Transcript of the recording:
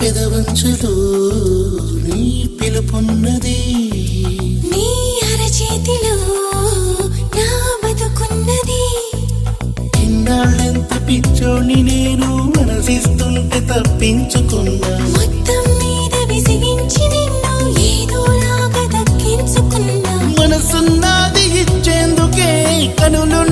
పెదవంచులో నీ పిలుపున్నది, నీ అరచేతిలో నా బతుకున్నది. ఇన్నాళ్ళెంత పిచ్చోని నేను మనసిస్తుంటే తప్పించుకున్నా, మొత్తం మీద విసిగించి నిన్ను ఏదోలాగా దక్కించుకున్నా. మనసున్నది ఇచ్చేందుకే కనులు